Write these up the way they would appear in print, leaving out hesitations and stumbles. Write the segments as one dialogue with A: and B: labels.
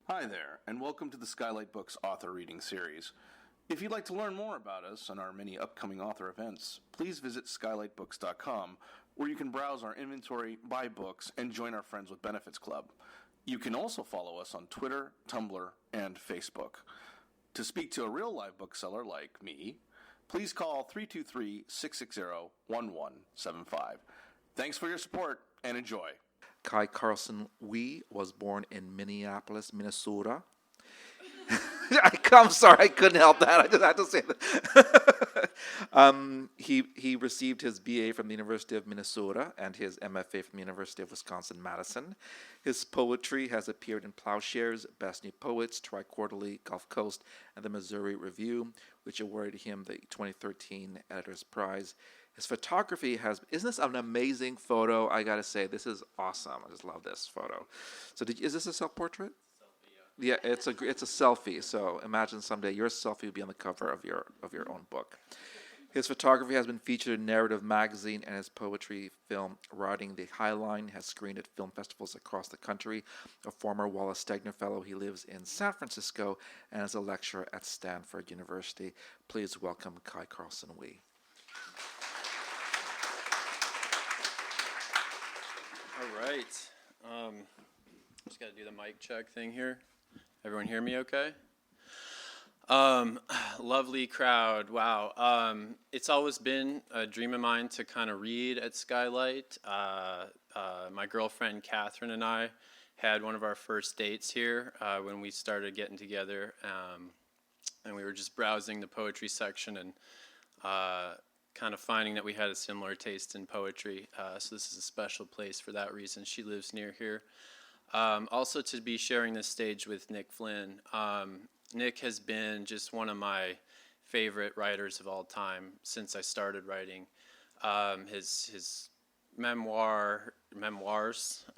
A: Hi there, and welcome to the Skylight Books author reading series. If you'd like to learn more about us and our many upcoming author events, please visit skylightbooks.com, where you can browse our inventory, buy books, and join our Friends with Benefits Club. You can also follow us on Twitter, Tumblr, and Facebook. To speak to a real live bookseller like me, please call 323-660-1175. Thanks for your support, and enjoy.
B: Kai Carlson-Wee was born in Minneapolis, Minnesota. I'm sorry, I couldn't help that. I just had to say that. He received his BA from the University of Minnesota and his MFA from the University of Wisconsin-Madison. His poetry has appeared in Plowshares, Best New Poets, Tri-Quarterly, Gulf Coast, and the Missouri Review, which awarded him the 2013 Editor's Prize. His photography isn't this an amazing photo? I gotta say, this is awesome. I just love this photo. So is this a self-portrait? Selfie, yeah. Yeah, it's a selfie. So imagine someday your selfie will be on the cover of your own book. His photography has been featured in Narrative Magazine, and his poetry film, Riding the High Line, has screened at film festivals across the country. A former Wallace Stegner Fellow, he lives in San Francisco and is a lecturer at Stanford University. Please welcome Kai Carlson-Wee.
C: All right. Just got to do the mic check thing here. Everyone hear me okay? Lovely crowd. Wow. It's always been a dream of mine to kind of read at Skylight. My girlfriend Catherine and I had one of our first dates here when we started getting together. And we were just browsing the poetry section and kind of finding that we had a similar taste in poetry. So this is a special place for that reason. She lives near here. Also to be sharing this stage with Nick Flynn. Nick has been just one of my favorite writers of all time since I started writing. His memoirs,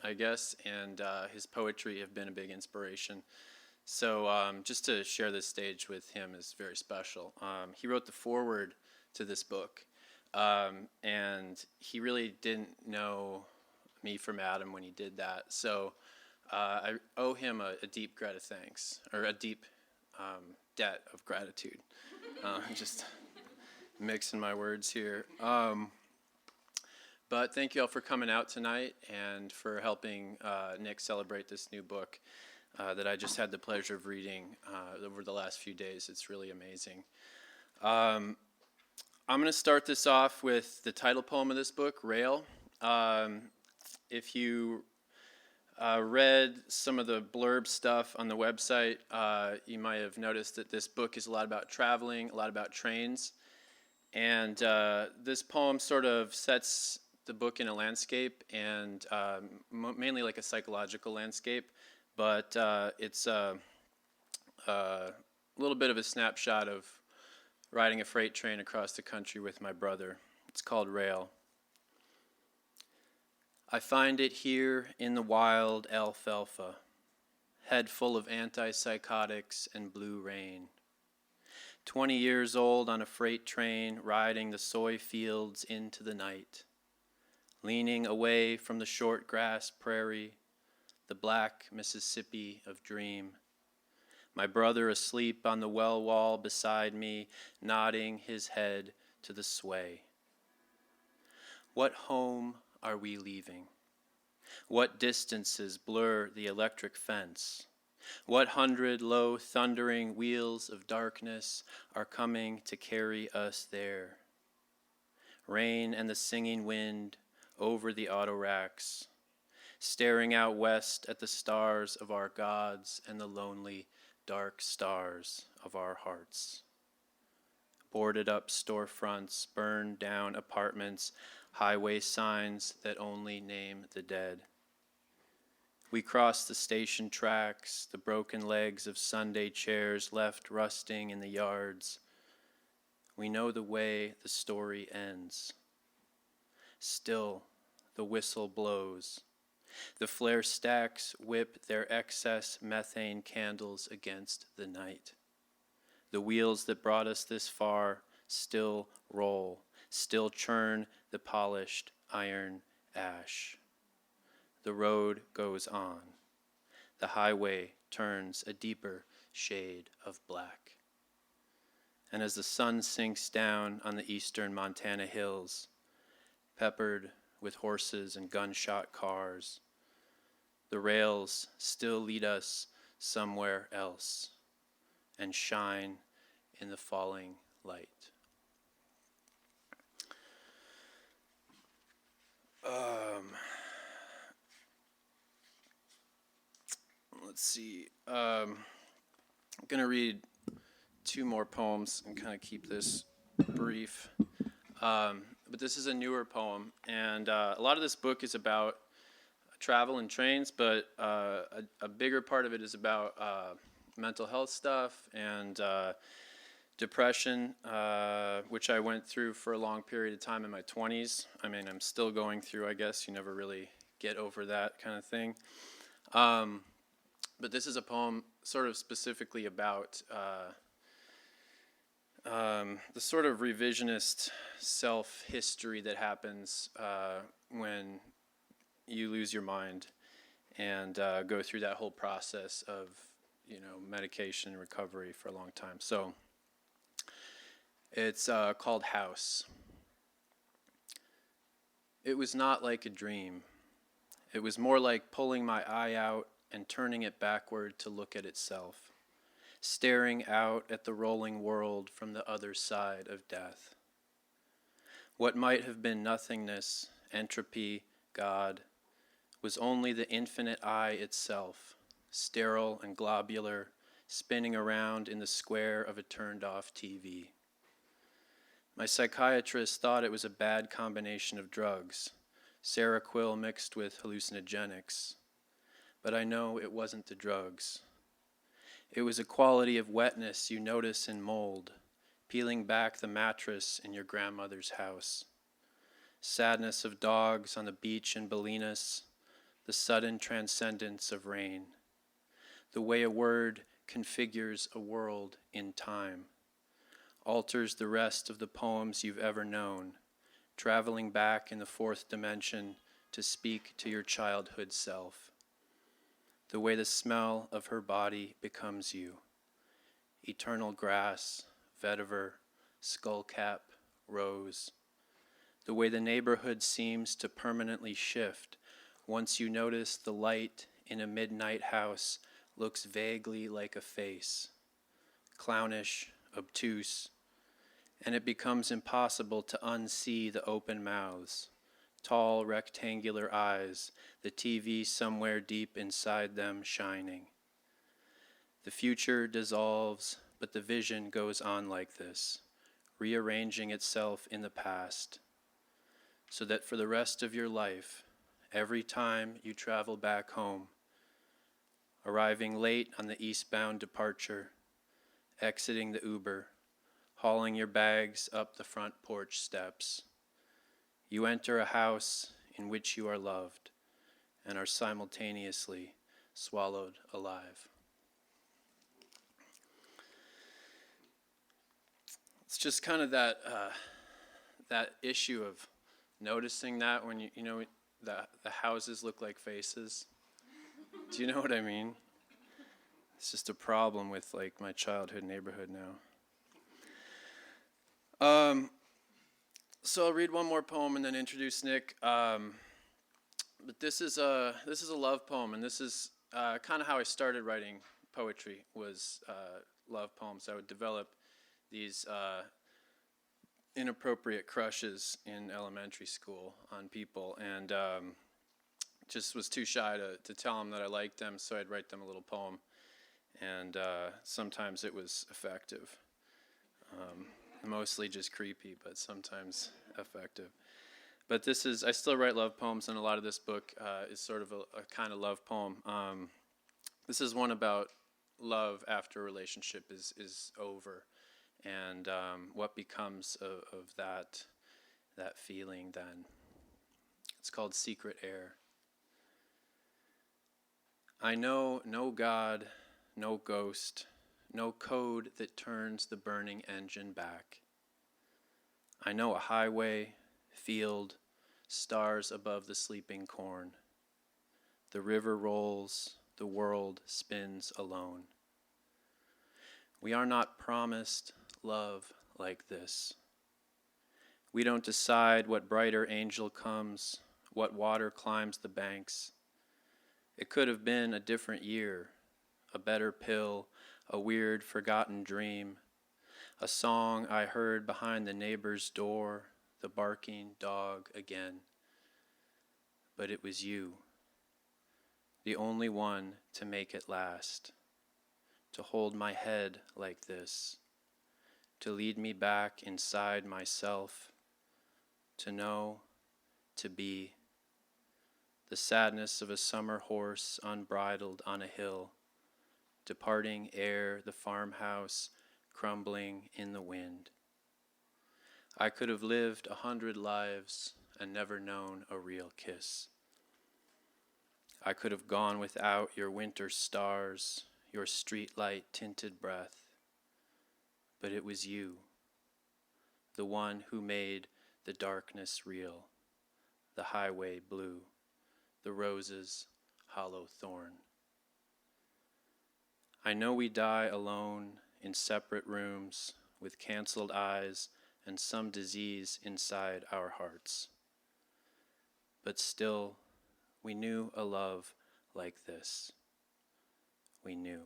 C: I guess, and his poetry have been a big inspiration. So just to share this stage with him is very special. He wrote the foreword to this book. And he really didn't know me from Adam when he did that. So I owe him a deep debt of gratitude. Just mixing my words here. But thank you all for coming out tonight and for helping Nick celebrate this new book that I just had the pleasure of reading over the last few days. It's really amazing. I'm going to start this off with the title poem of this book, Rail. If you read some of the blurb stuff on the website, you might have noticed that this book is a lot about traveling, a lot about trains. And this poem sort of sets the book in a landscape, and mainly like a psychological landscape. But it's a little bit of a snapshot of riding a freight train across the country with my brother. It's called Rail. I find it here in the wild alfalfa, head full of antipsychotics and blue rain. 20 years old on a freight train, riding the soy fields into the night, leaning away from the short grass prairie, the black Mississippi of dream. My brother asleep on the well wall beside me, nodding his head to the sway. What home are we leaving? What distances blur the electric fence? What 100 low thundering wheels of darkness are coming to carry us there? Rain and the singing wind over the auto racks, staring out west at the stars of our gods and the lonely dark stars of our hearts. Boarded up storefronts, burned down apartments, highway signs that only name the dead. We cross the station tracks, the broken legs of Sunday chairs left rusting in the yards. We know the way the story ends. Still, the whistle blows. The flare stacks whip their excess methane candles against the night. The wheels that brought us this far still roll, still churn the polished iron ash. The road goes on. The highway turns a deeper shade of black. And as the sun sinks down on the eastern Montana hills, peppered with horses and gunshot cars, the rails still lead us somewhere else and shine in the falling light. Let's see. I'm going to read two more poems and kind of keep this brief. But this is a newer poem, and a lot of this book is about travel and trains, but a bigger part of it is about mental health stuff and depression, which I went through for a long period of time in my 20s. I mean, I'm still going through, I guess. You never really get over that kind of thing. But this is a poem sort of specifically about the sort of revisionist self-history that happens when you lose your mind and go through that whole process of, medication and recovery for a long time. So it's called House. It was not like a dream. It was more like pulling my eye out and turning it backward to look at itself, staring out at the rolling world from the other side of death. What might have been nothingness, entropy, God, was only the infinite eye itself, sterile and globular, spinning around in the square of a turned-off TV. My psychiatrist thought it was a bad combination of drugs, Seroquel mixed with hallucinogenics, but I know it wasn't the drugs. It was a quality of wetness you notice in mold, peeling back the mattress in your grandmother's house. Sadness of dogs on the beach in Bolinas, the sudden transcendence of rain. The way a word configures a world in time, alters the rest of the poems you've ever known, traveling back in the fourth dimension to speak to your childhood self. The way the smell of her body becomes you. Eternal grass, vetiver, skullcap, rose. The way the neighborhood seems to permanently shift once you notice the light in a midnight house looks vaguely like a face, clownish, obtuse, and it becomes impossible to unsee the open mouths, tall rectangular eyes, the TV somewhere deep inside them shining. The future dissolves, but the vision goes on like this, rearranging itself in the past, so that for the rest of your life, every time you travel back home, arriving late on the eastbound departure, exiting the Uber, hauling your bags up the front porch steps, you enter a house in which you are loved and are simultaneously swallowed alive. It's just kind of that issue of noticing that when the houses look like faces. Do you know what I mean? It's just a problem with like my childhood neighborhood now. So I'll read one more poem and then introduce Nick. But this is a love poem, and this is kind of how I started writing poetry. Was love poems. I would develop these inappropriate crushes in elementary school on people, and just was too shy to tell them that I liked them, so I'd write them a little poem, and sometimes it was effective. Mostly just creepy, but sometimes effective. But I still write love poems, and a lot of this book is sort of a kind of love poem. This is one about love after a relationship is over, and what becomes of that feeling then. It's called Secret Air. I know no God, no ghost, no code that turns the burning engine back. I know a highway, field, stars above the sleeping corn. The river rolls, the world spins alone. We are not promised love like this. We don't decide what brighter angel comes, what water climbs the banks. It could have been a different year, a better pill, a weird forgotten dream, a song I heard behind the neighbor's door, the barking dog again. But it was you, the only one to make it last, to hold my head like this, to lead me back inside myself, to know, to be, the sadness of a summer horse unbridled on a hill, departing ere the farmhouse crumbling in the wind. I could have lived 100 lives and never known a real kiss. I could have gone without your winter stars, your streetlight tinted breath. But it was you, the one who made the darkness real, the highway blue, the roses hollow thorn. I know we die alone in separate rooms with canceled eyes and some disease inside our hearts. But still, we knew a love like this. We knew.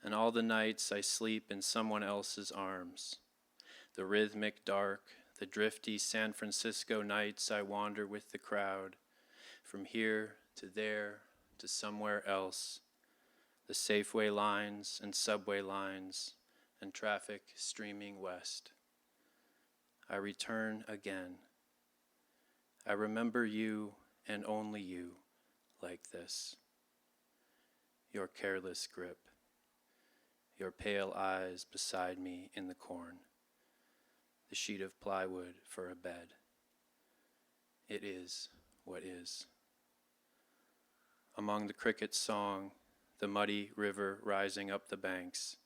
C: And all the nights I sleep in someone else's arms, the rhythmic dark, the drifty San Francisco nights I wander with the crowd, from here to there to somewhere else, the Safeway lines and subway lines and traffic streaming west. I return again. I remember you and only you like this. Your careless grip, your pale eyes beside me in the corn, the sheet of plywood for a bed. It is what is. Among the cricket's song, the muddy river rising up the banks,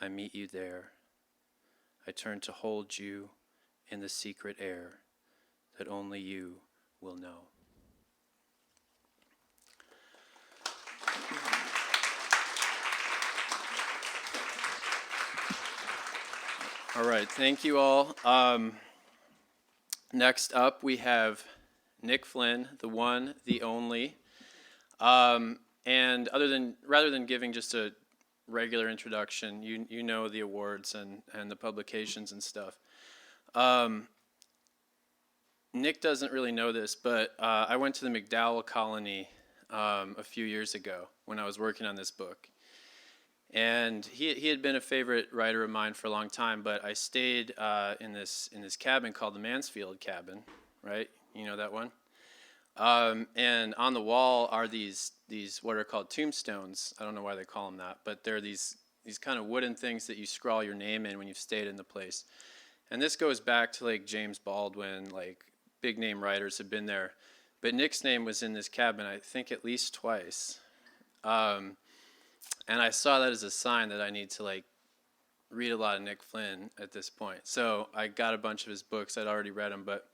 C: I meet you there. I turn to hold you in the secret air that only you will know. All right, thank you all. Next up, we have Nick Flynn, the one, the only. And rather than giving just a regular introduction, you know the awards and the publications and stuff. Nick doesn't really know this, but I went to the McDowell Colony a few years ago when I was working on this book. And he had been a favorite writer of mine for a long time, but I stayed in this cabin called the Mansfield Cabin, right? You know that one? And on the wall are these what are called tombstones. I don't know why they call them that, but they're these kind of wooden things that you scrawl your name in when you've stayed in the place. And this goes back to like James Baldwin, like big name writers have been there. But Nick's name was in this cabin, I think at least twice. And I saw that as a sign that I need to like read a lot of Nick Flynn at this point. So I got a bunch of his books. I'd already read them, but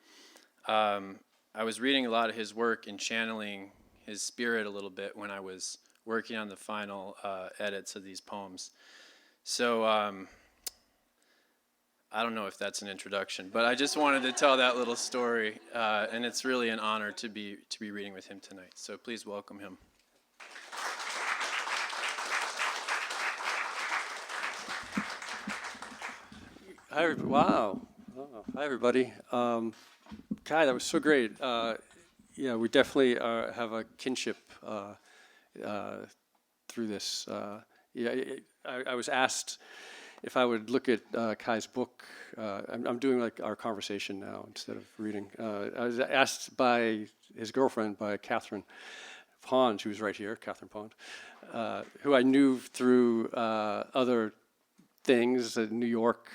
C: I was reading a lot of his work and channeling his spirit a little bit when I was working on the final edits of these poems. So I don't know if that's an introduction, but I just wanted to tell that little story, and it's really an honor to be reading with him tonight. So please welcome him.
D: Wow. Oh, hi, everybody. Kai, that was so great. Yeah, we definitely have a kinship through this. I was asked if I would look at Kai's book. I'm doing like our conversation now instead of reading. I was asked by his girlfriend, by Catherine Pond, who's right here, Catherine Pond, who I knew through other things, New York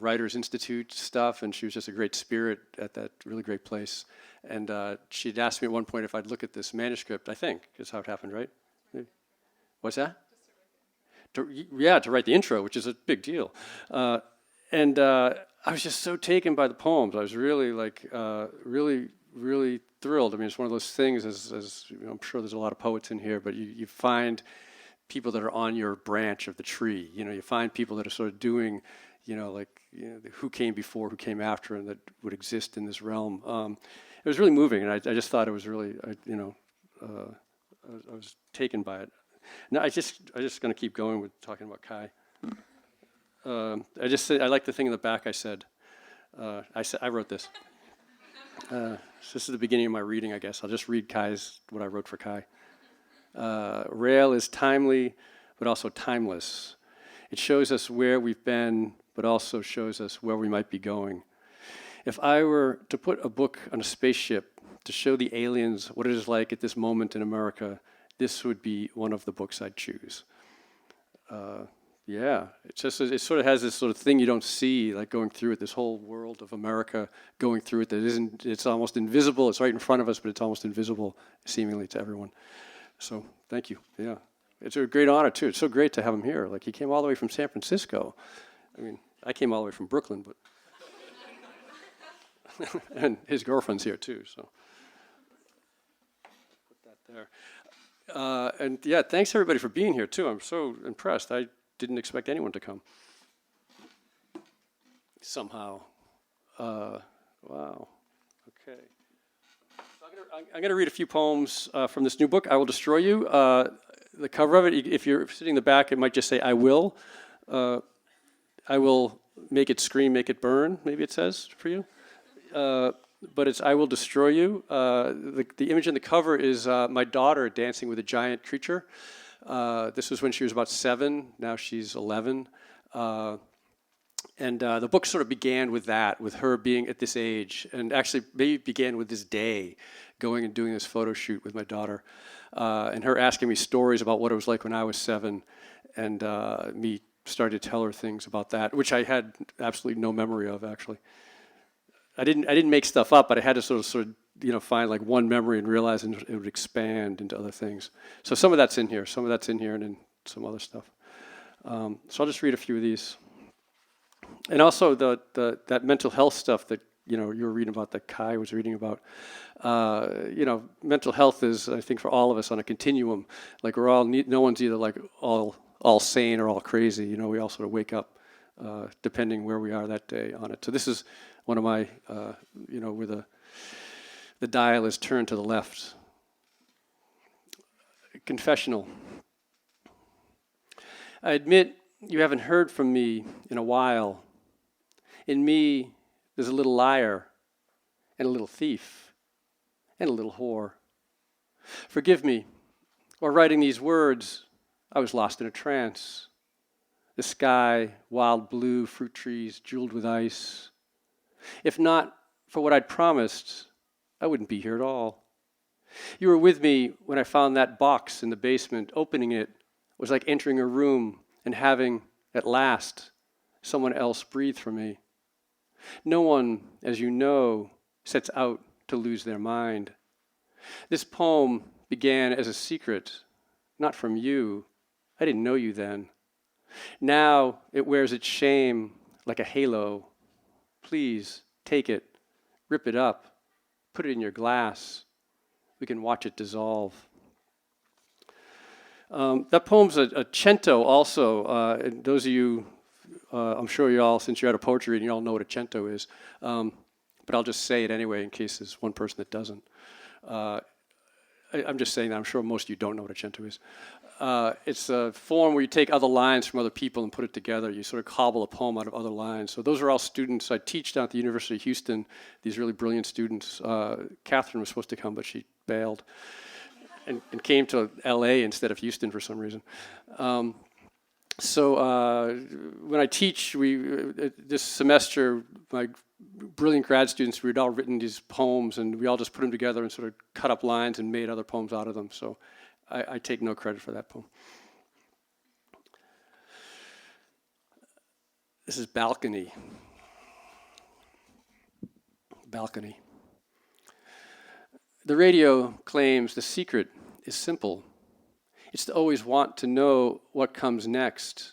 D: Writers Institute stuff, and she was just a great spirit at that really great place. And she'd asked me at one point if I'd look at this manuscript, I think, is how it happened, right? What's that? To write the intro, which is a big deal. And I was just so taken by the poems. I was really really thrilled. I mean, it's one of those things, as you know, I'm sure there's a lot of poets in here, but you find people that are on your branch of the tree. You know, you find people that are sort of doing, who came before, who came after, and that would exist in this realm. It was really moving, and I just thought it was really, I was taken by it. Now I just going to keep going with talking about Kai. I like the thing in the back. I said, I wrote this. So this is the beginning of my reading, I guess. I'll just read what I wrote for Kai. Rail is timely, but also timeless. It shows us where we've been, but also shows us where we might be going. If I were to put a book on a spaceship to show the aliens what it is like at this moment in America, this would be one of the books I'd choose. It sort of has this sort of thing you don't see, like going through it, this whole world of America going through it it's almost invisible. It's right in front of us, but it's almost invisible, seemingly, to everyone. So, thank you. Yeah. It's a great honor, too. It's so great to have him here. Like, he came all the way from San Francisco. I mean, I came all the way from Brooklyn, but... and his girlfriend's here, too, so... Put that there. And, yeah, thanks, everybody, for being here, too. I'm so impressed. I didn't expect anyone to come. Somehow. Wow. Okay. I'm going to read a few poems from this new book, I Will Destroy You. The cover of it, if you're sitting in the back, it might just say, I will. I will make it scream, make it burn, maybe it says for you. But it's I Will Destroy You. The image in the cover is my daughter dancing with a giant creature. This was when she was about 7. Now she's 11. And the book sort of began with that, with her being at this age, and actually maybe began with this day, going and doing this photo shoot with my daughter, and her asking me stories about what it was like when I was 7, and me starting to tell her things about that, which I had absolutely no memory of, actually. I didn't make stuff up, but I had to sort of find like one memory and realize it would expand into other things. So some of that's in here, and then some other stuff. So I'll just read a few of these. And also that mental health stuff that you were reading about, that Kai was reading about. Mental health is, I think, for all of us on a continuum. Like we're all, no one's either like all sane or all crazy. We all sort of wake up depending where we are that day on it. So this is one of my, where the dial is turned to the left. Confessional. I admit you haven't heard from me in a while. In me, there's a little liar, and a little thief, and a little whore. Forgive me, while writing these words, I was lost in a trance. The sky, wild blue, fruit trees jeweled with ice. If not for what I'd promised, I wouldn't be here at all. You were with me when I found that box in the basement. Opening it was like entering a room and having, at last, someone else breathe for me. No one, as you know, sets out to lose their mind. This poem began as a secret, not from you. I didn't know you then. Now it wears its shame like a halo. Please take it, rip it up, put it in your glass. We can watch it dissolve. That poem's a cento also. And those of you, I'm sure you all, since you're at a poetry reading, you all know what a cento is. But I'll just say it anyway in case there's one person that doesn't. I'm just saying that. I'm sure most of you don't know what a cento is. It's a form where you take other lines from other people and put it together. You sort of cobble a poem out of other lines. So those are all students. I teach down at the University of Houston, these really brilliant students. Catherine was supposed to come, but she bailed and came to LA instead of Houston for some reason. So when I teach, this semester, my brilliant grad students, we'd all written these poems, and we all just put them together and sort of cut up lines and made other poems out of them. So I take no credit for that poem. This is Balcony. Balcony. The radio claims the secret is simple. It's to always want to know what comes next,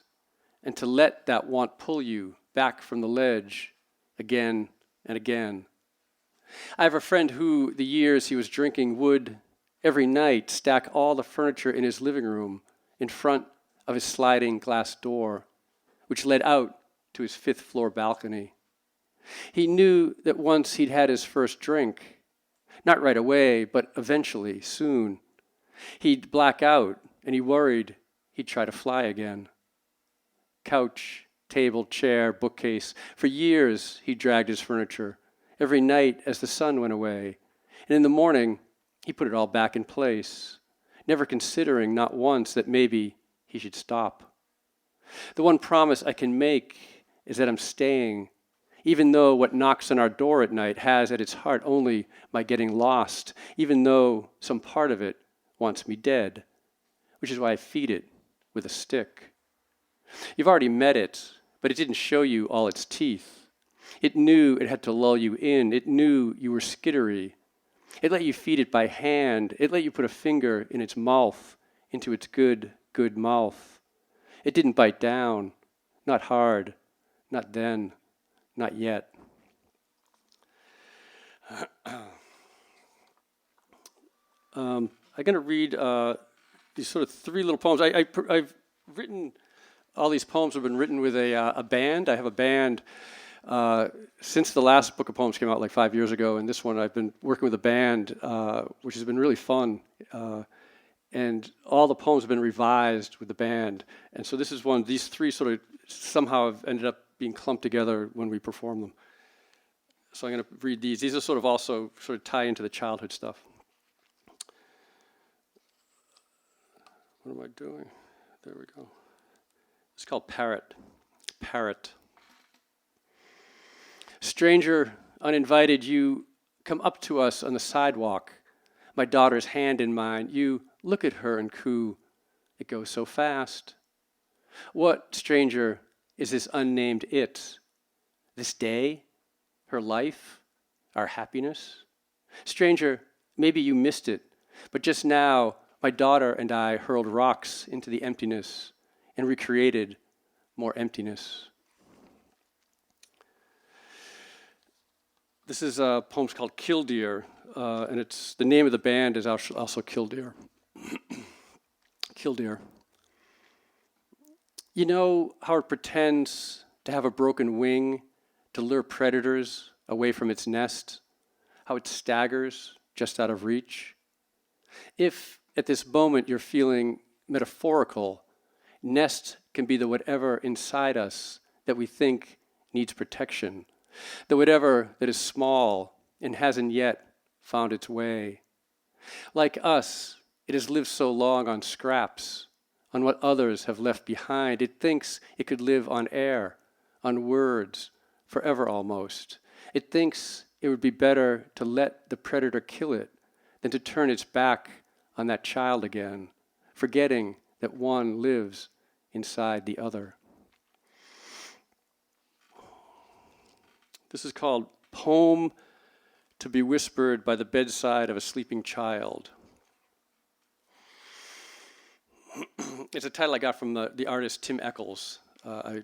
D: and to let that want pull you back from the ledge again and again. I have a friend who, the years he was drinking, would every night stack all the furniture in his living room in front of his sliding glass door, which led out to his 5th floor balcony. He knew that once he'd had his first drink, not right away, but eventually, soon, he'd black out, and he worried he'd try to fly again. Couch, table, chair, bookcase. For years, he dragged his furniture, every night as the sun went away. And in the morning, he put it all back in place, never considering, not once, that maybe he should stop. The one promise I can make is that I'm staying, even though what knocks on our door at night has at its heart only my getting lost, even though some part of it wants me dead, which is why I feed it with a stick. You've already met it, but it didn't show you all its teeth. It knew it had to lull you in. It knew you were skittery. It let you feed it by hand. It let you put a finger in its mouth, into its good, good mouth. It didn't bite down, not hard, not then, not yet. I'm going to read these sort of 3 little poems. I've written, all these poems have been written with a band. I have a band since the last book of poems came out like 5 years ago, and this one I've been working with a band, which has been really fun. And all the poems have been revised with the band. And so this is one, these 3 sort of somehow have ended up being clumped together when we perform them. So I'm going to read these. These are sort of also sort of tie into the childhood stuff. What am I doing? There we go. It's called Parrot. Parrot. Stranger, uninvited, you come up to us on the sidewalk, my daughter's hand in mine. You look at her and coo, it goes so fast. What, stranger, is this unnamed it? This day? Her life? Our happiness? Stranger, maybe you missed it, but just now my daughter and I hurled rocks into the emptiness and recreated more emptiness. This is a poem called Killdeer, and it's the name of the band is also Killdeer. Killdeer. You know how it pretends to have a broken wing to lure predators away from its nest? How it staggers just out of reach? If at this moment you're feeling metaphorical, nest can be the whatever inside us that we think needs protection, the whatever that is small and hasn't yet found its way. Like us, it has lived so long on scraps, on what others have left behind. It thinks it could live on air, on words, forever almost. It thinks it would be better to let the predator kill it than to turn its back on that child again, forgetting that one lives inside the other. This is called Poem to be Whispered by the Bedside of a Sleeping Child. It's a title I got from the artist Tim Eccles. I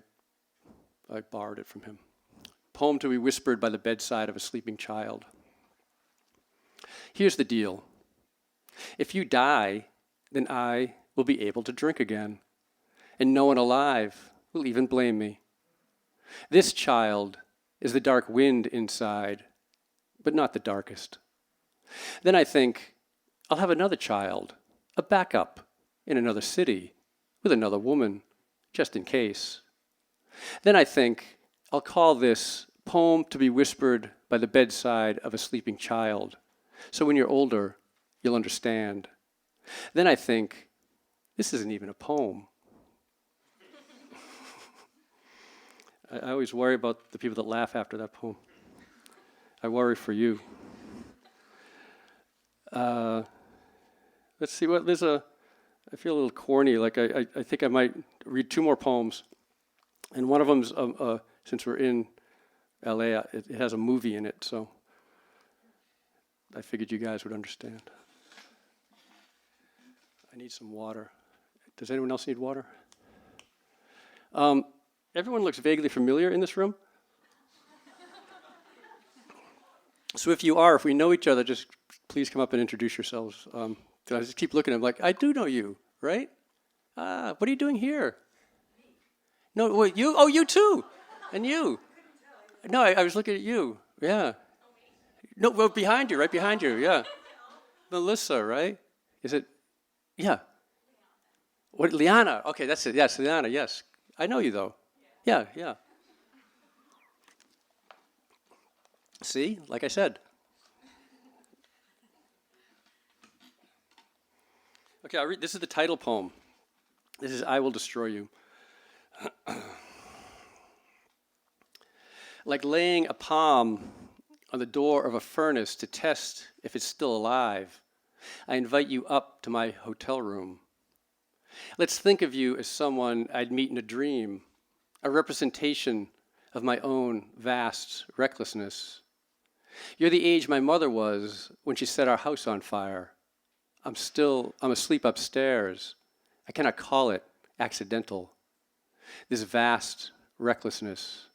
D: borrowed it from him. Poem to be whispered by the bedside of a sleeping child. Here's the deal. If you die, then I will be able to drink again, and no one alive will even blame me. This child is the dark wind inside, but not the darkest. Then I think, I'll have another child, a backup, in another city, with another woman, just in case. Then I think, I'll call this Poem to be Whispered by the Bedside of a Sleeping Child, so when you're older, you'll understand. Then I think, this isn't even a poem. I always worry about the people that laugh after that poem. I worry for you. Let's see, I feel a little corny, like I think I might read 2 more poems. And one of them's, since we're in LA, it has a movie in it, so I figured you guys would understand. I need some water. Does anyone else need water? Everyone looks vaguely familiar in this room. So if we know each other, just please come up and introduce yourselves. I just keep looking at them like, I do know you, right? What are you doing here? No, wait, you? Oh, you too. And you. No, I was looking at you. Yeah. No, well, behind you, right behind you, yeah. Melissa, right? Is it? Yeah. What, Liana? Okay, that's it. Yes, Liana, yes. I know you, though. Yeah, yeah. See, like I said. Okay, I'll read. This is the title poem. This is I Will Destroy You. Like laying a palm on the door of a furnace to test if it's still alive, I invite you up to my hotel room. Let's think of you as someone I'd meet in a dream, a representation of my own vast recklessness. You're the age my mother was when she set our house on fire. I'm asleep upstairs. I cannot call it accidental. This vast recklessness.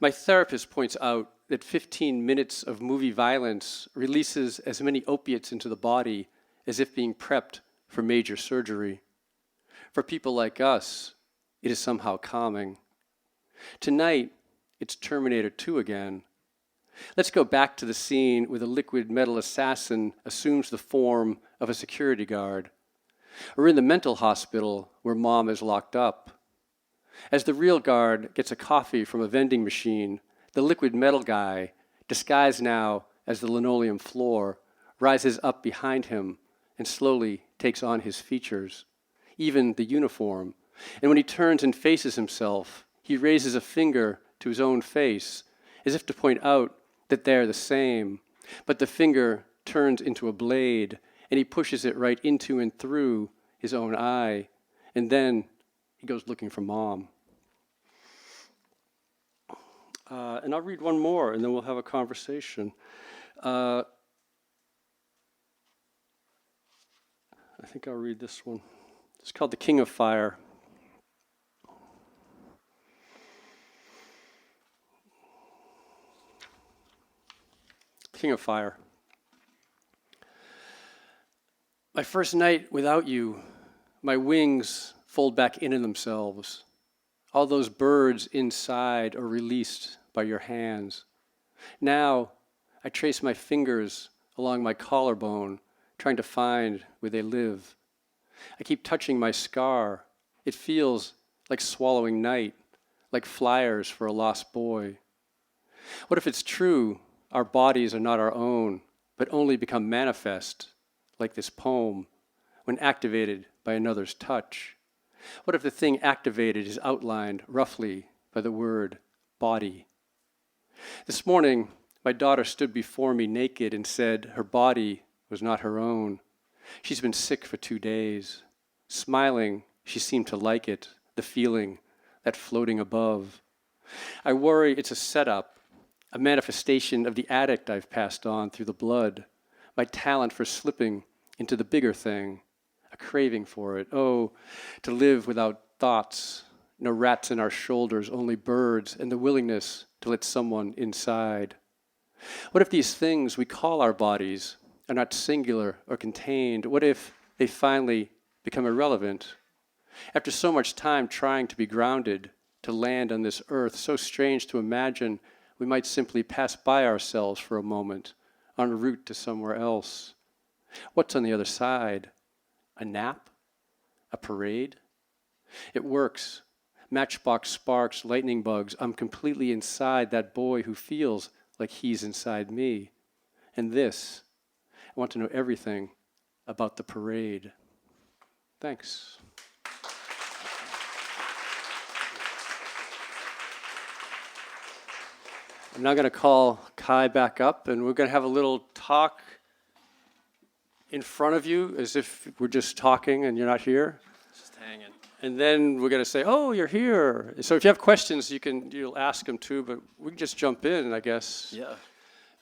D: My therapist points out that 15 minutes of movie violence releases as many opiates into the body as if being prepped for major surgery. For people like us, it is somehow calming. Tonight, it's Terminator 2 again. Let's go back to the scene where the liquid metal assassin assumes the form of a security guard, or in the mental hospital where mom is locked up. As the real guard gets a coffee from a vending machine, the liquid metal guy, disguised now as the linoleum floor, rises up behind him and slowly takes on his features, even the uniform. And when he turns and faces himself, he raises a finger to his own face, as if to point out that they're the same. But the finger turns into a blade, and he pushes it right into and through his own eye. And then he goes looking for mom. And I'll read one more, and then we'll have a conversation. I think I'll read this one. It's called The King of Fire. King of Fire. My first night without you, my wings fold back into themselves. All those birds inside are released by your hands. Now, I trace my fingers along my collarbone, trying to find where they live. I keep touching my scar. It feels like swallowing night, like flyers for a lost boy. What if it's true our bodies are not our own, but only become manifest, like this poem, when activated by another's touch? What if the thing activated is outlined roughly by the word body? This morning, my daughter stood before me naked and said her body was not her own. She's been sick for 2 days. Smiling, she seemed to like it, the feeling, that floating above. I worry it's a setup, a manifestation of the addict I've passed on through the blood, my talent for slipping into the bigger thing, a craving for it. Oh, to live without thoughts, no rats in our shoulders, only birds, and the willingness to let someone inside. What if these things we call our bodies are not singular or contained? What if they finally become irrelevant? After so much time trying to be grounded, to land on this earth, so strange to imagine we might simply pass by ourselves for a moment, en route to somewhere else. What's on the other side? A nap? A parade? It works. Matchbox sparks, lightning bugs. I'm completely inside that boy who feels like he's inside me. And this, I want to know everything about the parade. Thanks. I'm now going to call Kai back up, and we're going to have a little talk in front of you as if we're just talking and you're not here.
C: Just hanging.
D: And then we're going to say, oh, you're here. So if you have questions, you'll ask them too, but we can just jump in, I guess.
C: Yeah.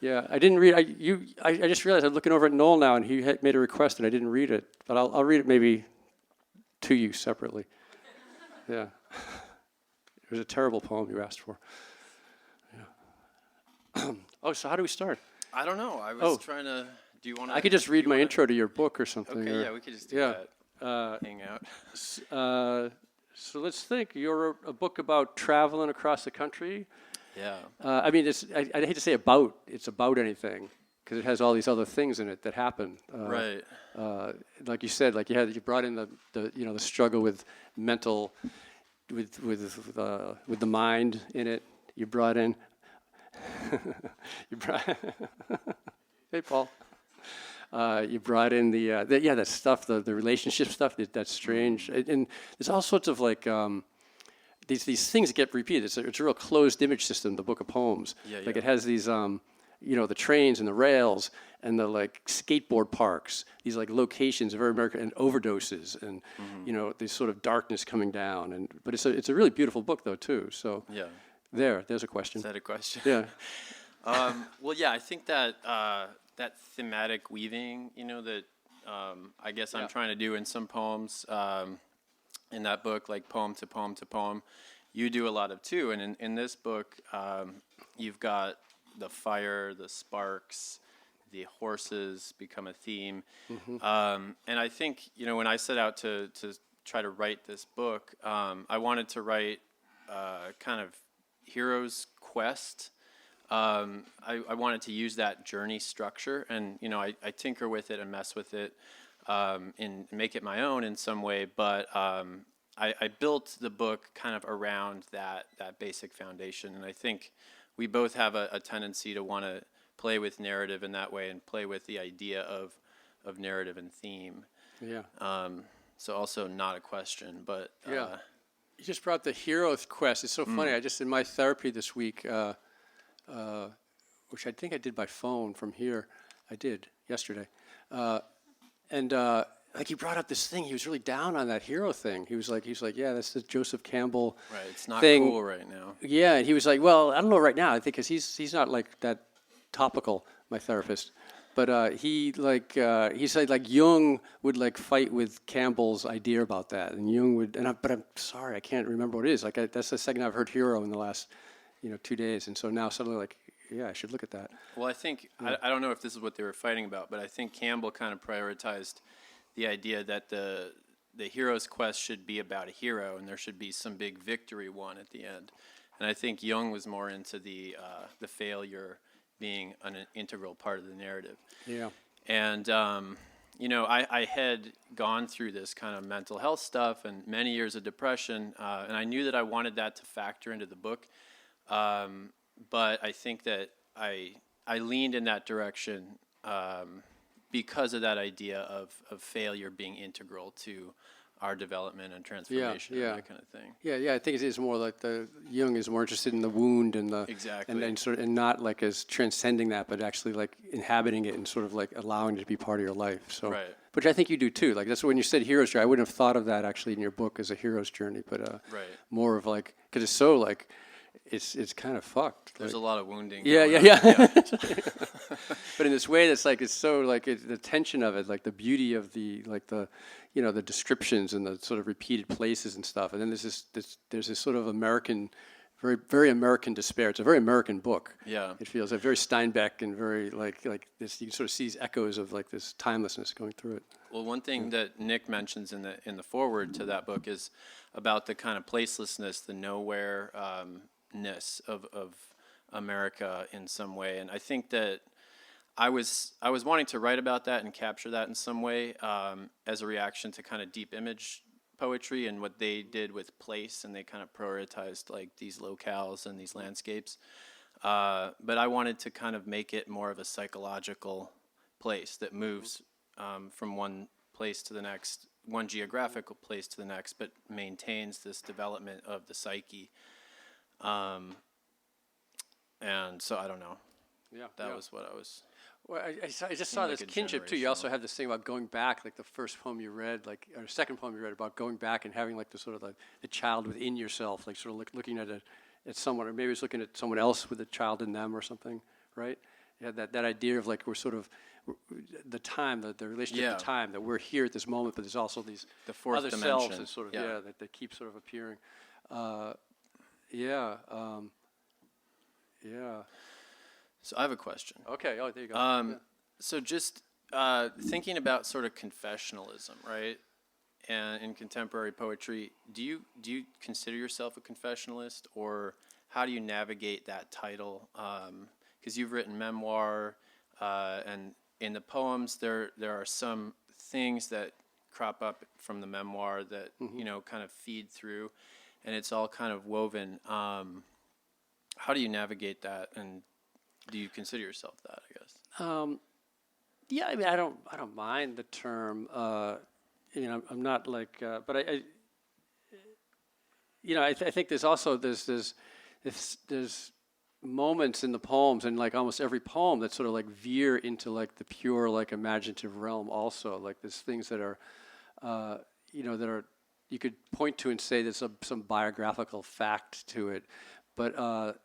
D: Yeah, I didn't read. I just realized I'm looking over at Noel now, and he had made a request, and I didn't read it. But I'll read it maybe to you separately. Yeah. It was a terrible poem you asked for. Yeah. Oh, so how do we start?
C: I don't know. I was
D: Oh.
C: trying to. Do you want to?
D: I could just read my intro to your book or something.
C: Okay,
D: or-
C: yeah, we could just do
D: yeah.
C: that. Hang out.
D: So let's think. You're a book about traveling across the country.
C: Yeah.
D: I mean, I hate to say about. It's about anything because it has all these other things in it that happen.
C: Right.
D: Like you said, like you brought in the struggle with mental, with the mind in it. You brought in. Hey, Paul. You brought in that stuff, the relationship stuff. That's strange, and there's all sorts of like these things that get repeated. It's a real closed image system. The book of poems, like it has these the trains and the rails and the like skateboard parks. These like locations, very American, and overdoses, and this sort of darkness coming down. But it's a really beautiful book though too. So
C: Yeah.
D: there's a question.
C: Is that a question?
D: Yeah.
C: Well, yeah, I think that that thematic weaving, that I guess I'm trying to do in some poems in that book, like poem to poem to poem, you do a lot of too. And in this book, you've got the fire, the sparks, the horses become a theme. And I think, when I set out to try to write this book, I wanted to write kind of hero's quest. I wanted to use that journey structure, and I tinker with it and mess with it, and make it my own in some way. But I built the book kind of around that basic foundation, and I think we both have a tendency to want to play with narrative in that way and play with the idea of narrative and theme.
D: Yeah.
C: So also not a question, but
D: Yeah. You just brought the hero's quest. It's so funny. I just in my therapy this week, which I think I did by phone from here. I did yesterday, and like he brought up this thing. He was really down on that hero thing. He was like, yeah, that's the Joseph Campbell
C: right. It's not
D: thing.
C: cool right now.
D: Yeah, and he was like, well, I don't know right now. I think because he's not like that topical. My therapist. But he said like Jung would like fight with Campbell's idea about that, and Jung would. But I'm sorry, I can't remember what it is. Like that's the second I've heard hero in the last 2 days, and so now suddenly like I should look at that.
C: Well, I think I don't know if this is what they were fighting about, but I think Campbell kind of prioritized the idea that the hero's quest should be about a hero, and there should be some big victory won at the end. And I think Jung was more into the failure being an integral part of the narrative.
D: Yeah.
C: And, I had gone through this kind of mental health stuff and many years of depression, and I knew that I wanted that to factor into the book. But I think that I leaned in that direction because of that idea of failure being integral to our development and transformation and that kind of thing.
D: Yeah. I think it is more like Jung is more interested in the wound and the
C: Exactly.
D: and not like as transcending that, but actually like inhabiting it and sort of like allowing it to be part of your life. So,
C: Right.
D: Which I think you do too. Like that's when you said hero's journey. I wouldn't have thought of that actually in your book as a hero's journey, but
C: Right.
D: more of like because it's so like it's kind of fucked.
C: There's a lot of wounding.
D: Yeah. But in this way, that's like it's so like the tension of it, like the beauty of the the descriptions and the sort of repeated places and stuff. And then there's this sort of American, very very American despair. It's a very American book.
C: Yeah.
D: It feels like very Steinbeck and very like this. You can sort of see these echoes of like this timelessness going through it.
C: Well, one thing that Nick mentions in the foreword to that book is about the kind of placelessness, the nowhere-ness of America in some way, and I think that I was wanting to write about that and capture that in some way as a reaction to kind of deep image poetry and what they did with place, and they kind of prioritized like these locales and these landscapes. But I wanted to kind of make it more of a psychological place that moves from one place to the next, one geographical place to the next, but maintains this development of the psyche. And so I don't know.
D: Yeah.
C: That was what I was.
D: Well, I just saw
C: like
D: this
C: a
D: kinship too. You also
C: generational-
D: have this thing about going back, like the first poem you read, like or second poem you read about going back and having like the sort of like the child within yourself, like sort of looking at someone, or maybe it's looking at someone else with a child in them or something, right? You had that idea of like we're sort of the time, the relationship to time, that we're here at this moment, but there's also these
C: The fourth
D: other
C: dimension.
D: selves that sort of that they keep sort of appearing. Yeah.
C: So I have a question.
D: Okay. Oh, there you go.
C: So just thinking about sort of confessionalism, right? And in contemporary poetry, do you consider yourself a confessionalist, or how do you navigate that title? Because you've written memoir, and in the poems there are some things that crop up from the memoir that kind of feed through, and it's all kind of woven. How do you navigate that, and do you consider yourself that, I guess?
D: Yeah, I mean, I don't mind the term. I'm not like, but I think there's moments in the poems, and like almost every poem that sort of like veer into like the pure like imaginative realm. Also, like there's things that are, that are you could point to and say there's some biographical fact to it, but.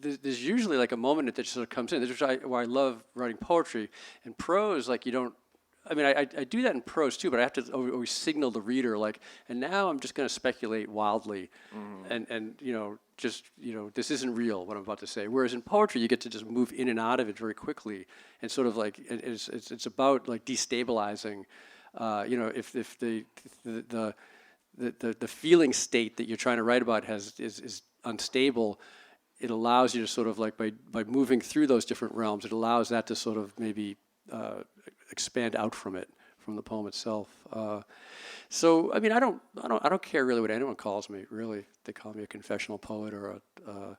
D: There's usually like a moment that just sort of comes in. This is why I love writing poetry. And prose, like you don't. I mean, I do that in prose too, but I have to always signal the reader, like, and now I'm just going to speculate wildly, and this isn't real what I'm about to say. Whereas in poetry, you get to just move in and out of it very quickly, and sort of like it's about like destabilizing, if the feeling state that you're trying to write about is unstable. It allows you to sort of like by moving through those different realms, it allows that to sort of maybe expand out from the poem itself. So I mean, I don't care really what anyone calls me. Really, they call me a confessional poet or I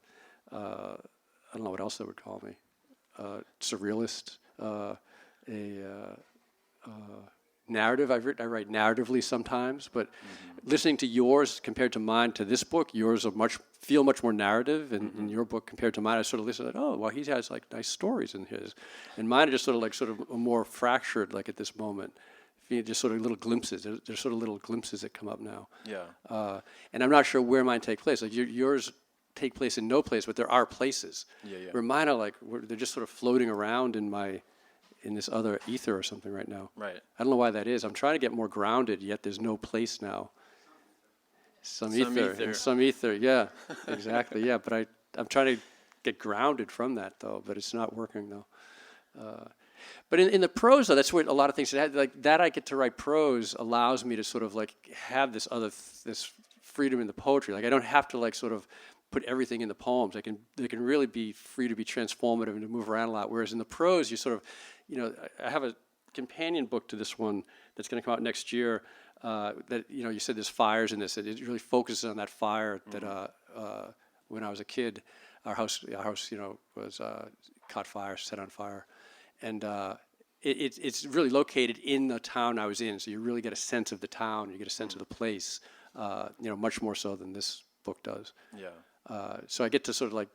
D: don't know what else they would call me, surrealist, narrative. I write narratively sometimes, but listening to yours compared to mine to this book, yours feel much more narrative, and in your book compared to mine, I sort of listen like, oh, well, he has like nice stories in his, and mine are just sort of more fractured, like at this moment. Just sort of little glimpses. There's sort of little glimpses that come up now.
C: Yeah.
D: And I'm not sure where mine take place. Like yours take place in no place, but there are places.
C: Yeah.
D: Where mine are like they're just sort of floating around in this other ether or something right now.
C: Right.
D: I don't know why that is. I'm trying to get more grounded, yet there's no place now. Some ether. Yeah, exactly. Yeah, but I'm trying to get grounded from that though, but it's not working though. But in the prose though, that's where a lot of things like that. I get to write prose allows me to sort of like have this freedom in the poetry. Like I don't have to like sort of put everything in the poems. They can really be free to be transformative and to move around a lot. Whereas in the prose, you sort of, I have a companion book to this one that's going to come out next year. That you said there's fires in this. It really focuses on that fire that when I was a kid, our house was caught fire, set on fire, and it's really located in the town I was in. So you really get a sense of the town. You get a sense of the place. Much more so than this book does.
C: Yeah.
D: So I get to sort of like,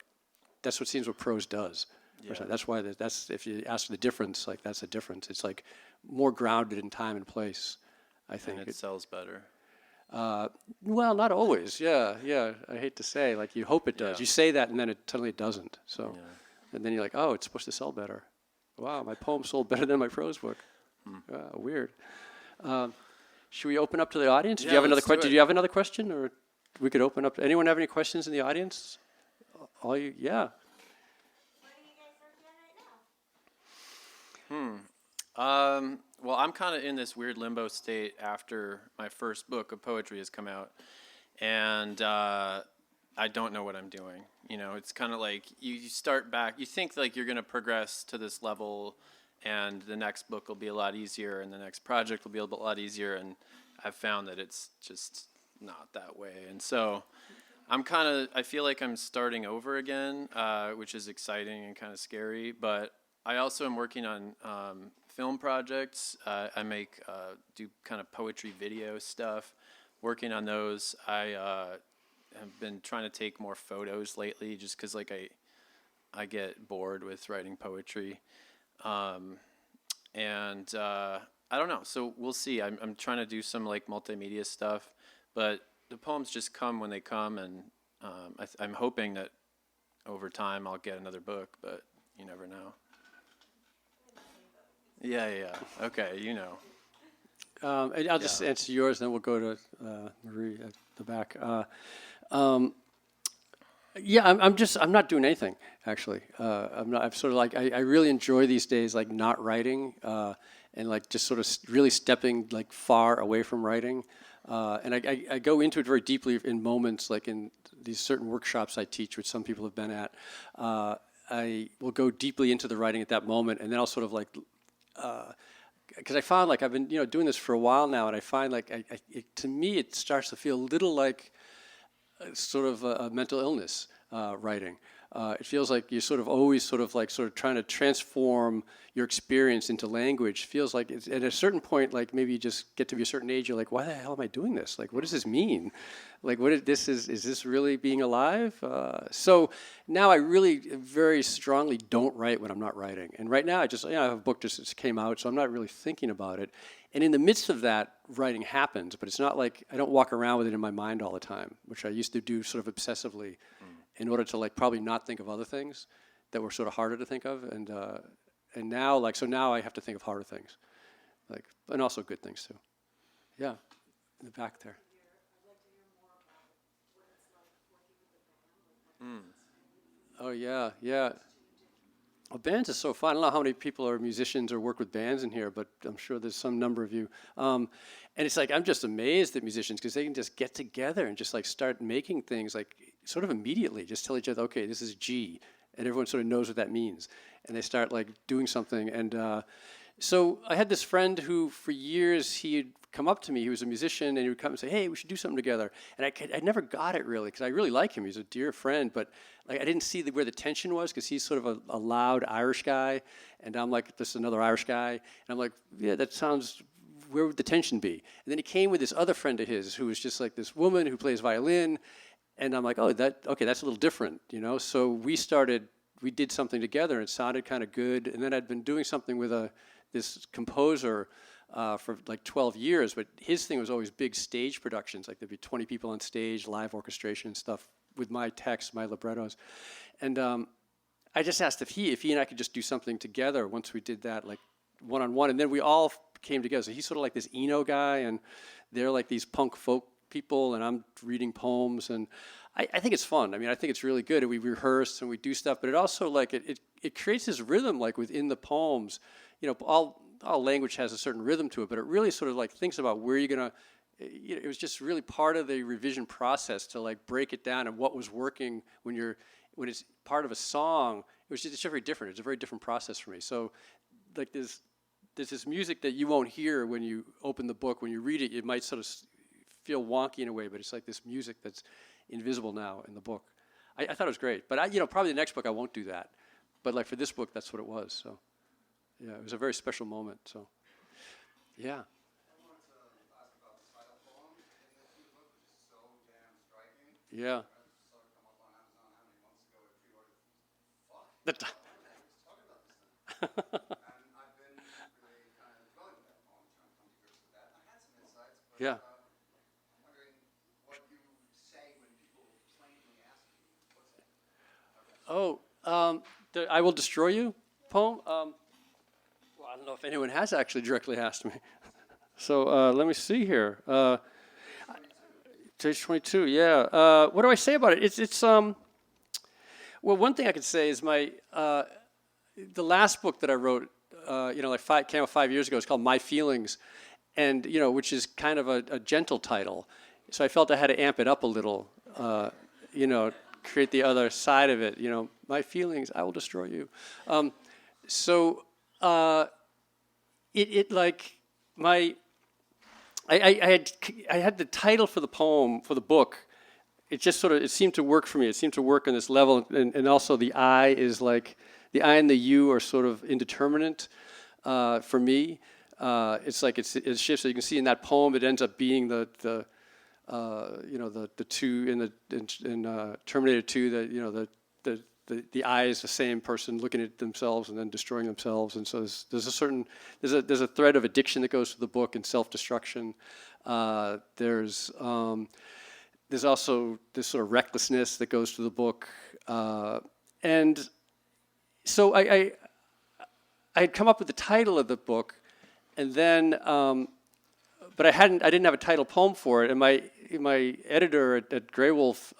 D: that's what prose does.
C: Yeah.
D: That's why if you ask for the difference, like that's the difference. It's like more grounded in time and place, I think.
C: And it sells better.
D: Well, not always. Yeah. I hate to say, like you hope it does.
C: Yeah.
D: You say that and then it suddenly doesn't. So, and then you're like, oh, it's supposed to sell better. Wow, my poem sold better than my prose book. Weird. Should we open up to the audience?
C: Yeah,
D: Do you have another
C: let's do
D: question?
C: it.
D: Do you have another question, or we could open up? Anyone have any questions in the audience? All you, yeah.
E: What are you guys working on right now?
C: Well, I'm kind of in this weird limbo state after my first book of poetry has come out, and I don't know what I'm doing. It's kind of like you start back. You think like you're going to progress to this level, and the next book will be a lot easier, and the next project will be a lot easier, and I've found that it's just not that way. And so I feel like I'm starting over again, which is exciting and kind of scary, but I also am working on film projects. I do kind of poetry video stuff, working on those. I have been trying to take more photos lately just because like I get bored with writing poetry. And I don't know. So we'll see. I'm trying to do some like multimedia stuff, but the poems just come when they come, and I'm hoping that over time I'll get another book, but you never know. Yeah. Okay,
D: And I'll just answer yours, then we'll go to Marie at the back. Yeah, I'm not doing anything, actually. I'm sort of like, I really enjoy these days, like not writing, and like just sort of really stepping like far away from writing. And I go into it very deeply in moments, like in these certain workshops I teach, which some people have been at. I will go deeply into the writing at that moment, and then I'll sort of like, because I found like I've been, doing this for a while now, and I find like, to me, it starts to feel a little like sort of a mental illness, writing. It feels like you're sort of always sort of trying to transform your experience into language. Feels like it's, at a certain point, like maybe you just get to be a certain age, you're like, why the hell am I doing this? Like, what does this mean? Like, is this really being alive? So now I really very strongly don't write when I'm not writing. And right now I have a book just came out, so I'm not really thinking about it. And in the midst of that, writing happens, but it's not like I don't walk around with it in my mind all the time, which I used to do sort of obsessively in order to like probably not think of other things that were sort of harder to think of. And now now I have to think of harder things, like, and also good things too. Yeah, in the back there. Oh yeah, yeah. Well, bands is so fun. I don't know how many people are musicians or work with bands in here, but I'm sure there's some number of you. And it's like, I'm just amazed at musicians because they can just get together and just like start making things like sort of immediately. Just tell each other, okay, this is G. And everyone sort of knows what that means. And they start like doing something. And so I had this friend who for years he'd come up to me. He was a musician, and he would come and say, hey, we should do something together. And I never got it really, because I really like him. He's a dear friend, but like I didn't see where the tension was, because he's sort of a loud Irish guy, and I'm like, this is another Irish guy. And I'm like, yeah, that sounds, where would the tension be? And then he came with this other friend of his who was just like this woman who plays violin, and I'm like, oh, that's a little different, So we did something together, and it sounded kind of good. And then I'd been doing something with this composer for like 12 years, but his thing was always big stage productions. Like there'd be 20 people on stage, live orchestration and stuff with my text, my librettos. And I just asked if he and I could just do something together once we did that, like one-on-one. And then we all came together. So he's sort of like this Eno guy, and they're like these punk folk people, and I'm reading poems. And I think it's fun. I mean, I think it's really good. And we rehearse and we do stuff, but it also like, it creates this rhythm like within the poems. All language has a certain rhythm to it, but it really sort of like thinks about where you're gonna, it was just really part of the revision process to like break it down and what was working when it's part of a song. It's just very different. It's a very different process for me. So like there's this music that you won't hear when you open the book. When you read it, it might sort of feel wonky in a way, but it's like this music that's invisible now in the book. I thought it was great, but probably the next book I won't do that. But like for this book, that's what it was, so. Yeah, it was a very special moment, so, yeah.
F: I wanted to ask about the title poem in the book, which is so damn striking.
D: Yeah.
F: I saw it come up on Amazon how many months ago. I pre-ordered. Fuck. Let's talk about this thing. And I've been really kind of dwelling with that poem, trying to come to grips with that. I had some insights, but
D: Yeah.
F: I'm wondering what you say when people plainly ask you. What's it?
D: Oh, the I Will Destroy You poem? Well, I don't know if anyone has actually directly asked me. So let me see here. Page 22, yeah. What do I say about it? It's well, one thing I could say is my, the last book that I wrote, came out 5 years ago, it's called My Feelings, and, which is kind of a gentle title. So I felt I had to amp it up a little, create the other side of it, My Feelings, I Will Destroy You. I had the title for the poem, for the book. It just sort of, it seemed to work for me. It seemed to work on this level. And also the I is like, the I and the U are sort of indeterminate for me. It's like, it shifts. So you can see in that poem, it ends up being the two in Terminator 2, the I is the same person looking at themselves and then destroying themselves, and so there's a thread of addiction that goes through the book and self-destruction. There's also this sort of recklessness that goes through the book, and so I had come up with the title of the book, and then but I didn't have a title poem for it, and my editor at Grey Wolf.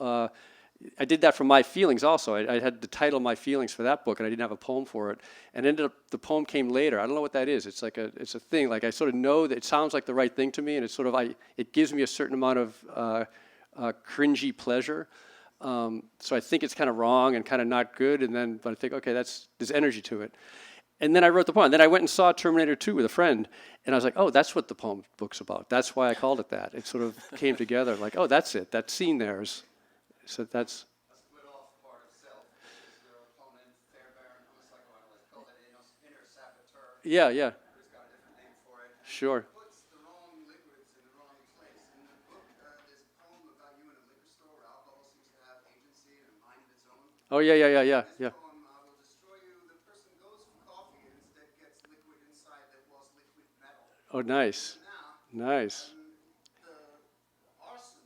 D: I did that for my feelings also. I had to title my feelings for that book, and I didn't have a poem for it. And ended up, the poem came later. I don't know what that is. It's a thing. Like I sort of know that it sounds like the right thing to me, and it's sort of, it gives me a certain amount of cringy pleasure. So I think it's kind of wrong and kind of not good, but I think, okay, there's energy to it. And then I wrote the poem. Then I went and saw Terminator 2 with a friend, and I was like, oh, that's what the poem book's about. That's why I called it that. It sort of came together, like, oh, that's it. That scene there is, so that's...
F: A split off part of self, which is your opponent, fair baron, homopsychoanalyst, call it inner saboteur.
D: Yeah.
F: Who's got a different name for it.
D: Sure.
F: Puts the wrong liquids in the wrong place. In the book, there's a poem about you in a liquor store where alcohol seems to have agency and a mind of its own.
D: Oh, yeah.
F: This poem will destroy you. The person goes for coffee and instead gets liquid inside that was liquid metal.
D: Oh, nice.
F: Now,
D: Nice.
F: the arson,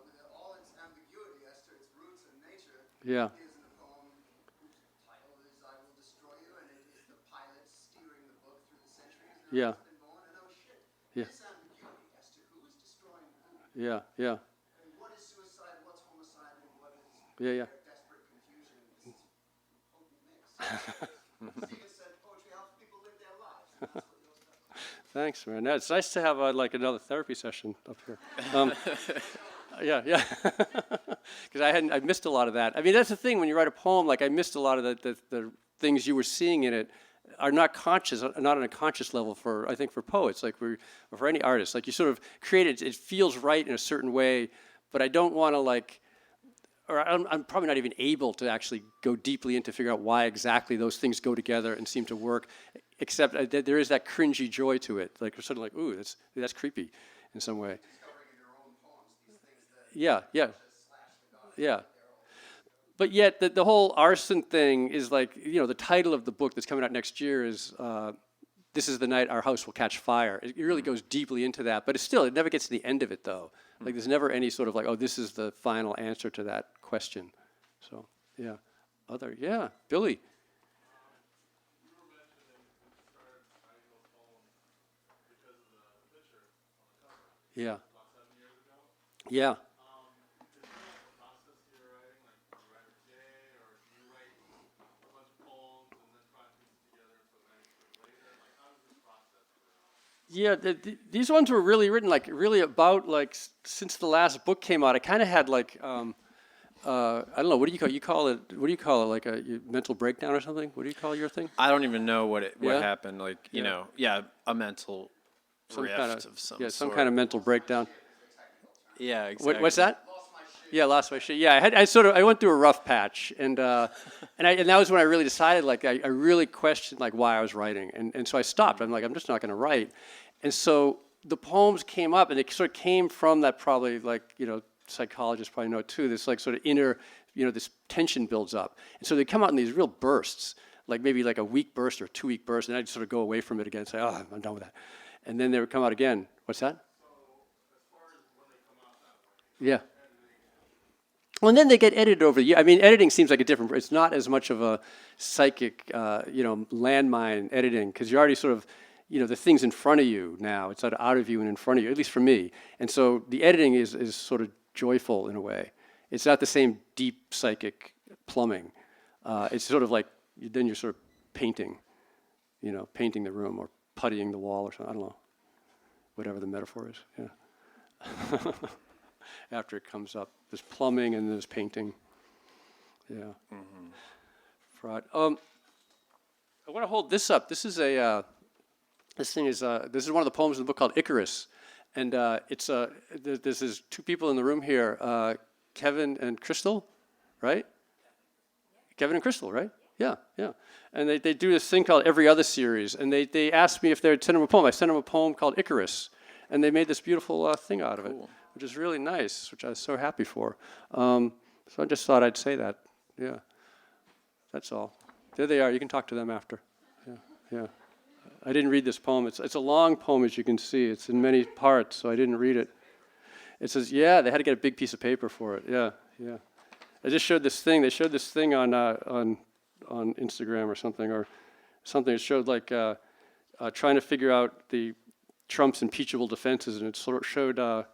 F: with all its ambiguity as to its roots and nature,
D: Yeah.
F: is in the poem whose title is I Will Destroy You, and it is the pilot steering the book through the centuries. And
D: Yeah.
F: it's been born, and oh shit,
D: Yeah.
F: this ambiguity as to who is destroying who,
D: Yeah.
F: and what is suicide, what's homicide, and what is
D: Yeah.
F: their desperate confusion. This is a potent mix. Stephen said poetry helps people live their lives, and that's what yours does.
D: Thanks, man. No, it's nice to have like another therapy session up here. Yeah. Because I missed a lot of that. I mean, that's the thing when you write a poem. Like I missed a lot of the things you were seeing in it are not conscious, not on a conscious level I think for poets, like or for any artist. Like you sort of create it. It feels right in a certain way, but I don't want to or I'm probably not even able to actually go deeply into figure out why exactly those things go together and seem to work, except that there is that cringy joy to it. Like you're sort of like, ooh, that's creepy in some way.
F: Discovering in your own poems these things that
D: Yeah. But yet the whole arson thing is like, the title of the book that's coming out next year is This Is the Night Our House Will Catch Fire. It really goes deeply into that, but it never gets to the end of it though. Like there's never any sort of like, oh, this is the final answer to that question. So, yeah. Billy.
G: You were mentioning when you started writing those poems because of the picture on the cover.
D: Yeah.
G: About 7 years ago.
D: Yeah.
G: Is there like a process to your writing? Like do you write every day, or do you write a bunch of poems and then try to piece it together into a manuscript later? Like how does this process go?
D: Yeah, these ones were really written really about since the last book came out. I kind of had I don't know, what do you call it? What do you call it? Like a mental breakdown or something? What do you call your thing?
C: I don't even know what
D: Yeah?
C: happened. Like, you know, a mental rift of some
D: some
C: sort.
D: kind of mental breakdown.
C: Yeah, exactly.
D: What's that? Yeah, lost my shit. Yeah, I went through a rough patch, and that was when I really decided, I really questioned why I was writing, and so I stopped. I'm like, I'm just not going to write, and so the poems came up, and they sort of came from that probably psychologists probably know too. This sort of inner, this tension builds up, and so they come out in these real bursts, maybe a week burst or a 2 week burst, and I'd sort of go away from it again and say, oh, I'm done with that, and then they would come out again. What's that? Yeah. Well, and then they get edited over the year. I mean, editing seems like a different. It's not as much of a psychic, landmine editing because you're already sort of, the thing's in front of you now. It's out of you and in front of you, at least for me. And so the editing is sort of joyful in a way. It's not the same deep psychic plumbing. It's sort of then you're sort of painting, painting the room or puttying the wall or something. I don't know, whatever the metaphor is. Yeah. After it comes up, there's plumbing and there's painting. Yeah. Mm-hmm. Fraud. I want to hold this up. This is this is one of the poems in the book called Icarus, and this is two people in the room here, Kevin and Crystal, right? Kevin and Crystal, right? Yeah. And they do this thing called Every Other Series, and they asked me if they'd send them a poem. I sent them a poem called Icarus, and they made this beautiful thing out of it. Cool. Which is really nice, which I was so happy for. So I just thought I'd say that. Yeah, that's all. There they are. You can talk to them after. Yeah. I didn't read this poem. It's a long poem, as you can see. It's in many parts, so I didn't read it. It says, they had to get a big piece of paper for it. Yeah. I just showed this thing. They showed this thing on Instagram or something. It showed trying to figure out the Trump's impeachable defenses, and it sort of showed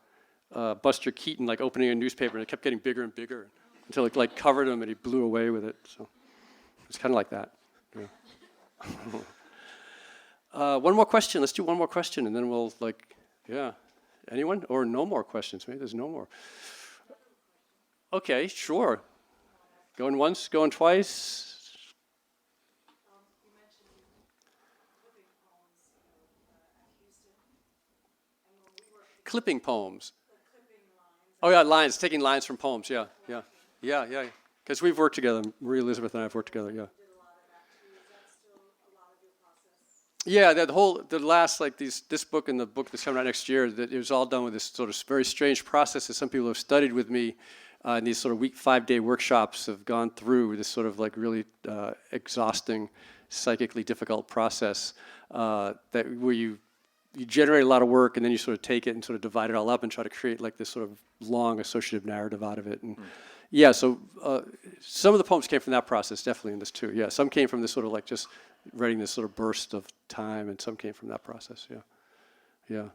D: Buster Keaton opening a newspaper, and it kept getting bigger and bigger. until it like covered him and he blew away with it. So it's kind of like that. Yeah. One more question. Let's do one more question, and then we'll Anyone? Or no more questions? Maybe there's no more. Okay, sure. Going once, going twice.
H: You mentioned clipping poems at Houston, and when we were
D: Clipping poems.
H: the clipping lines.
D: Oh yeah, lines. Taking lines from poems. Yeah. Because we've worked together. Marie Elizabeth and I have worked together. Yeah.
H: Did a lot of that too. Is that still a lot of your process?
D: Yeah, the last this book and the book that's coming out next year, that it was all done with this sort of very strange process that some people who have studied with me in these sort of 5-day workshops have gone through this sort of like really exhausting, psychically difficult process where you generate a lot of work and then you sort of take it and sort of divide it all up and try to create like this sort of long associative narrative out of it. And yeah, so some of the poems came from that process, definitely in this too. Yeah, some came from this sort of like just writing this sort of burst of time, and some came from that process. Yeah.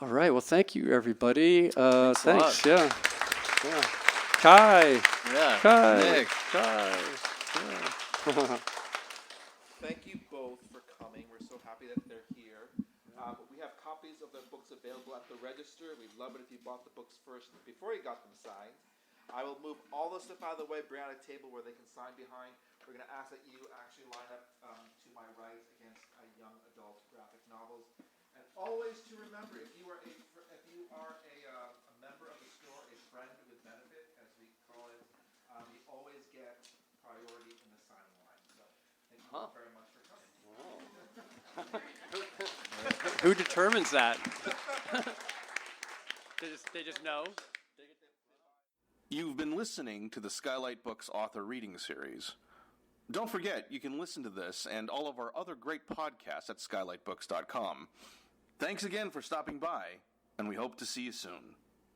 D: All right. Well, thank you, everybody. Thanks. Yeah. Kai.
C: Yeah.
D: Kai.
C: Nick.
D: Kai. Yeah.
B: Thank you both for coming. We're so happy that they're here. We have copies of their books available at the register. We'd love it if you bought the books first before you got them signed. I will move all the stuff out of the way, bring out a table where they can sign behind. We're going to ask that you actually line up to my right against young adult graphic novels. And always to remember, if you are a member of the store, a friend with benefit, as we call it, you always get priority in the signing line. So thank you very much for coming.
D: Who determines that? They just know.
A: You've been listening to the Skylight Books author reading series. Don't forget, you can listen to this and all of our other great podcasts at skylightbooks.com. Thanks again for stopping by, and we hope to see you soon.